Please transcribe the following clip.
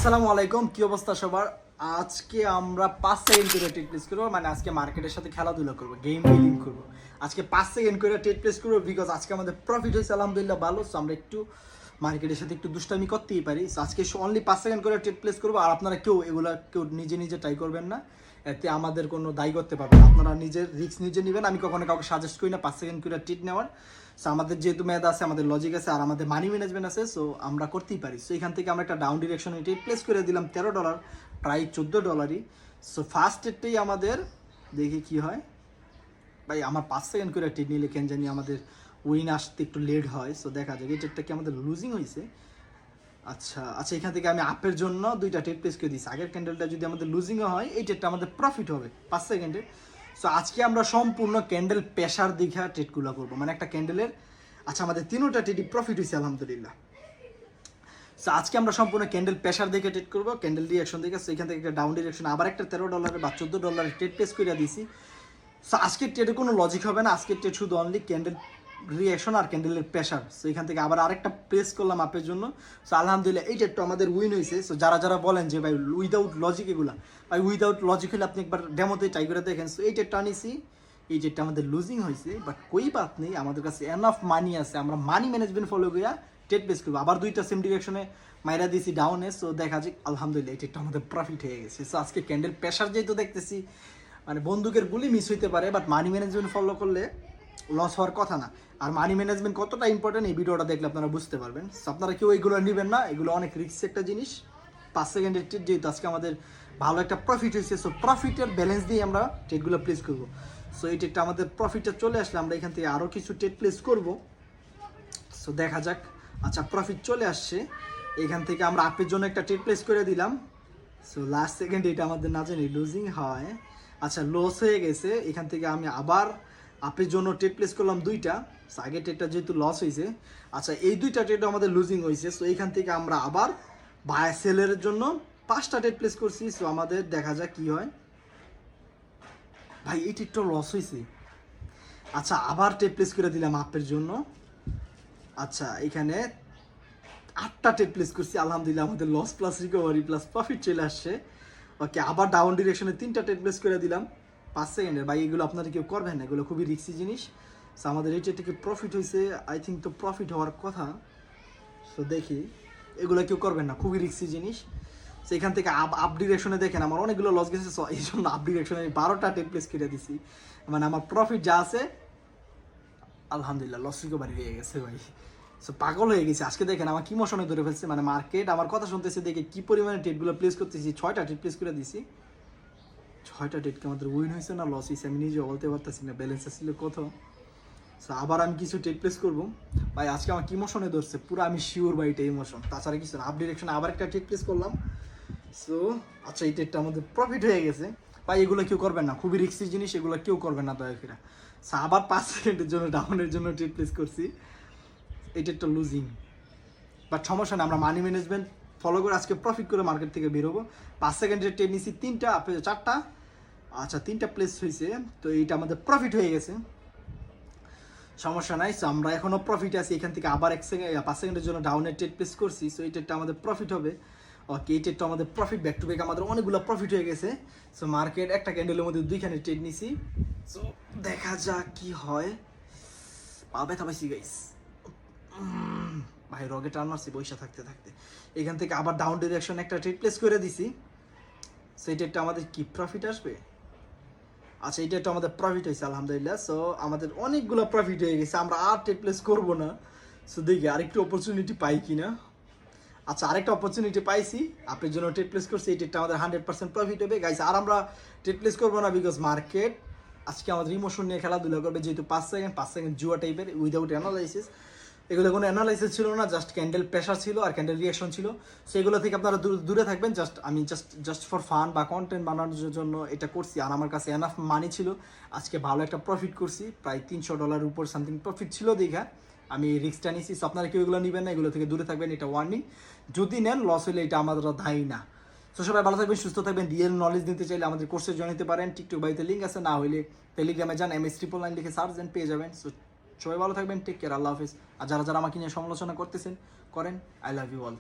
আসসালামু আলাইকুম, কি অবস্থা সবার? আজকে আমরা 5 সেকেন্ড করে ট্রেড প্লেস করবো, মানে আজকে মার্কেটের সাথে খেলাধুলা করবো, গেম বিলিং করবো। আজকে 5 সেকেন্ড করে ট্রেড প্লেস করবো, বিকজ আজকে আমাদের প্রফিট হয়েছে আলহামদুলিল্লাহ ভালো। সো আমরা একটু মার্কেটের সাথে একটু দুষ্টামি করতেই পারি। সো আজকে অনলি 5 সেকেন্ড করে ট্রেড প্লেস করবো। আর আপনারা কেউ নিজে নিজে ট্রাই করবেন না, এতে আমাদের কোনো দায়ী করতে পারবেন। আপনারা নিজের রিস্ক নিজে নেবেন। আমি কখনো কাউকে সাজেস্ট করি না 5 সেকেন্ড করে ট্রেড নেওয়ার। সো আমাদের যেহেতু মেয়াদ আছে, আমাদের লজিক আছে, আর আমাদের মানি ম্যানেজমেন্ট আছে, সো আমরা করতেই পারি। সো এখান থেকে আমরা একটা ডাউন ডিরেকশনে ট্রেড প্লেস করে দিলাম $13, প্রায় $14। সো ফার্স্ট ট্রেডটাই আমাদের দেখি কি হয়। ভাই আমার 5 সেকেন্ড করে ট্রেড নিলে কেন জানি আমাদের উইন আসতে একটু লেট হয়। সো দেখা যাক এই ট্রেডটা কি আমাদের লুজিং হয়েছে। আচ্ছা, এখান থেকে আমি আপের জন্য 2টা ট্রেড প্লেস করে দিচ্ছি। আগের ক্যান্ডেলটা যদি আমাদের লুজিংও হয়, এই ট্রেডটা আমাদের প্রফিট হবে 5 সেকেন্ডে। সো আজকে আমরা সম্পূর্ণ ক্যান্ডেল পেশার দীঘা ট্রেডগুলো করবো, মানে একটা ক্যান্ডেলের। আচ্ছা, আমাদের 3টা ট্রেডই প্রফিট হয়েছে আলহামদুলিল্লাহ। সো আজকে আমরা সম্পূর্ণ ক্যান্ডেল পেশার দেখে ট্রেড করবো, ক্যান্ডেল ডিরেকশন দেখে। সো এখান থেকে একটা ডাউন ডিরেকশন আবার একটা $13 বা $14 ট্রেড প্লেস করে দিয়েছি। সো আজকের ট্রেডে কোনো লজিক হবে না, আজকের ট্রেড শুধু অনলি ক্যান্ডেল রিয়াকশন আর ক্যান্ডেলের প্রেশার। সো এখান থেকে আবার আরেকটা প্রেস করলাম আপের জন্য। সো আলহামদুলিল্লাহ এই ট্রেডটা আমাদের উইন হয়েছে। সো যারা বলেন যে ভাই উইদাউট লজিক এগুলা, ভাই উইদাউট লজিক হলে আপনি একবার ডেমোতে ট্রাই করে দেখেন। সো এই ট্রেডটা আনিছি, এই ট্রেডটা আমাদের লুজিং হয়েছে, বাট কই বাত নেই, আমাদের কাছে এনাফ মানি আছে, আমরা মানি ম্যানেজমেন্ট ফলো করিয়া ট্রেড প্লেস করবো। আবার 2টা সেম ডিরেকশনে মাইরা দিয়েছি ডাউনে। সো দেখা যাক আলহামদুলিল্লাহ এই ট্রেডটা আমাদের প্রফিট হয়ে গেছে। সো আজকে ক্যান্ডেল প্রেশার যেহেতু দেখতেছি, মানে বন্দুকের গুলি মিস হইতে পারে, বাট মানি ম্যানেজমেন্ট ফলো করলে লস হওয়ার কথা না। আর মানি ম্যানেজমেন্ট কতটা ইম্পর্টেন্ট এই ভিডিওটা দেখলে আপনারা বুঝতে পারবেন। আপনারা কেউ এগুলো নেবেন না, এগুলো অনেক রিস্ক একটা জিনিস। 5 সেকেন্ডের ট্রেড যেহেতু আজকে আমাদের ভালো একটা প্রফিট হয়েছে, সো প্রফিটের ব্যালেন্স দিয়ে আমরা ট্রেডগুলো প্লেস করবো। সো এই ট্রেডটা আমাদের প্রফিটটা চলে আসলে আমরা এখান থেকে আরও কিছু ট্রেড প্লেস করব। সো দেখা যাক। আচ্ছা, প্রফিট চলে আসছে, এখান থেকে আমরা আপের জন্য একটা ট্রেড প্লেস করে দিলাম। সো লাস্ট সেকেন্ড এটা আমাদের না জানি লুজিং হয়। আচ্ছা, লস হয়ে গেছে। এখান থেকে আমি আবার আপের জন্য ট্রেড প্লেস করলাম 2টা। আগের ট্রেডটা যেহেতু লস হয়েছে, আচ্ছা এই 2টা ট্রেডও আমাদের লুজিং হয়েছে। সো এইখান থেকে আমরা আবার বাই সেলের জন্য 5টা ট্রেড প্লেস করছি। সো আমাদের দেখা যাক কি হয়। ভাই এই ট্রেডটা লস হয়েছে। আচ্ছা, আবার ট্রেড প্লেস করে দিলাম আপের জন্য। আচ্ছা, এখানে 8টা ট্রেড প্লেস করছি, আলহামদুলিল্লাহ আমাদের loss plus recovery plus profit চলে আসছে। ওকে, আবার ডাউন ডিরেকশনে 3টা ট্রেড প্লেস করে দিলাম 5 সেকেন্ডের। ভাই এগুলো আপনারা কেউ করবেন না, এগুলো খুবই রিস্কি জিনিস। সো আমাদের এই ট্রেড থেকে প্রফিট হয়েছে, আই থিঙ্ক তো প্রফিট হওয়ার কথা। সো দেখি, এগুলো কেউ করবেন না, খুবই রিস্কি জিনিস। সো এখান থেকে আপ ডিরেকশনে দেখেন আমার অনেকগুলো লস গেছে। সো এই জন্য আপ ডিরেকশনে আমি 12টা ট্রেড প্লেস করে দিছি, মানে আমার প্রফিট যা আছে আলহামদুলিল্লাহ লস রিকভারি হয়ে গেছে ভাই। সো পাগল হয়ে গেছে আজকে। দেখেন আমার কি মোশনে ধরে ফেলছে, মানে মার্কেট আমার কথা শুনতেছে দেখে কি পরিমাণে ট্রেডগুলো প্লেস করতেছি। 6টা ট্রেড প্লেস করে দিছি। 6টা ট্রেডকে আমাদের উইন হয়েছে না লস হয়েছে আমি নিজেও বলতে পারতেছি না, ব্যালেন্স ছিল কত। সো আবার আমি কিছু ট্রেড প্লেস করবো। ভাই আজকে আমার কি মোশনে ধরছে পুরো, আমি শিওর ভাই এটা ইমোশন, তাছাড়া কিছু না। আপ ডিরেকশনে আবার একটা ট্রেড প্লেস করলাম। সো আচ্ছা, এই ট্রেডটা আমাদের প্রফিট হয়ে গেছে। ভাই এগুলো কেউ করবেন না, খুবই রিস্কি জিনিস, এগুলো কেউ করবেন না দয়া করে। সো আবার 5 সেকেন্ডের জন্য ডাউনের জন্য ট্রেড প্লেস করছি, এটা একটা লুজিং, বাট সমস্যা না, আমরা মানি ম্যানেজমেন্ট ফলো করে আজকে প্রফিট করে মার্কেট থেকে বেরোবো। 5 সেকেন্ডের ট্রেড নিছি 3টা, আপনি 4টা। আচ্ছা, 3টা প্লেস হয়েছে, তো এইটা আমাদের প্রফিট হয়ে গেছে, সমস্যা নাই। সো আমরা এখনও প্রফিট আছি। এখান থেকে আবার 5 সেকেন্ডের জন্য ডাউনের ট্রেড প্লেস করছি। সো এই ট্রেডটা আমাদের প্রফিট হবে। ওকে, এই ট্রেডটা আমাদের প্রফিট, ব্যাক টু ব্যাক আমাদের অনেকগুলো প্রফিট হয়ে গেছে। সো মার্কেট একটা ক্যান্ডেলের মধ্যে 2খানে ট্রেড নিছি। সো দেখা যাক কি হয়। পা ব্যথা পাইছি গাইস, ভাই রগে টান মারছি পয়সা থাকতে থাকতে। এখান থেকে আবার ডাউন ডিরেকশন একটা ট্রেড প্লেস করে দিছি। সেই ট্রেডটা আমাদের কি প্রফিট আসবে। আচ্ছা, এই ট্রেডটা আমাদের প্রফিট হয়েছে আলহামদুলিল্লাহ। সো আমাদের অনেকগুলো প্রফিট হয়ে গেছে, আমরা আর ট্রেড প্লেস করবো না। সো দেখি আরেকটু অপরচুনিটি পাই কিনা। আচ্ছা, আরেকটা অপরচুনিটি পাইছি, আপনার জন্য ট্রেড প্লেস করছি। এই ট্রেডটা আমাদের 100% প্রফিট হবে গাইস। আর আমরা ট্রেড প্লেস করবো না, বিকজ মার্কেট আজকে আমাদের ইমোশন নিয়ে খেলাধুলা করবে। যেহেতু 5 সেকেন্ড জুয়া টাইপের, উইদাউট অ্যানালাইসিস। এগুলো কোনো অ্যানালাইসিস ছিল না, জাস্ট ক্যান্ডেল প্রেশার ছিল আর ক্যান্ডেল রিয়াকশন ছিল। সেগুলো থেকে আপনারা দূরে থাকবেন। আমি জাস্ট ফর ফান বা কন্টেন্ট বানানোর জন্য এটা করছি। আর আমার কাছে এনাফ মানি ছিল, আজকে ভালো একটা প্রফিট করছি, প্রায় $300 উপর সামথিং প্রফিট ছিল দেখা আমি রিস্কটা নিছি। সো আপনারা কেউ এগুলো নেবেন না, এগুলো থেকে দূরে থাকবেন, এটা ওয়ার্নিং। যদি নেন লস হলে এটা আমাদের দায়ী না। তো সবাই ভালো থাকবেন, সুস্থ থাকবেন। রিয়েল নলেজ নিতে চাইলে আমাদের কোর্সে জয়েন নিতে পারেন। টিকটক বাড়িতে লিঙ্ক আছে, না হলে টেলিগ্রামে যান, MS999 লিখে সার্চ দেন, পেয়ে যাবেন। সো সবাই ভালো থাকবেন, টেক কেয়ার, আল্লাহ হাফিজ। আর যারা আমাকে নিয়ে সমালোচনা করতেছেন করেন, আই লাভ ইউ অল।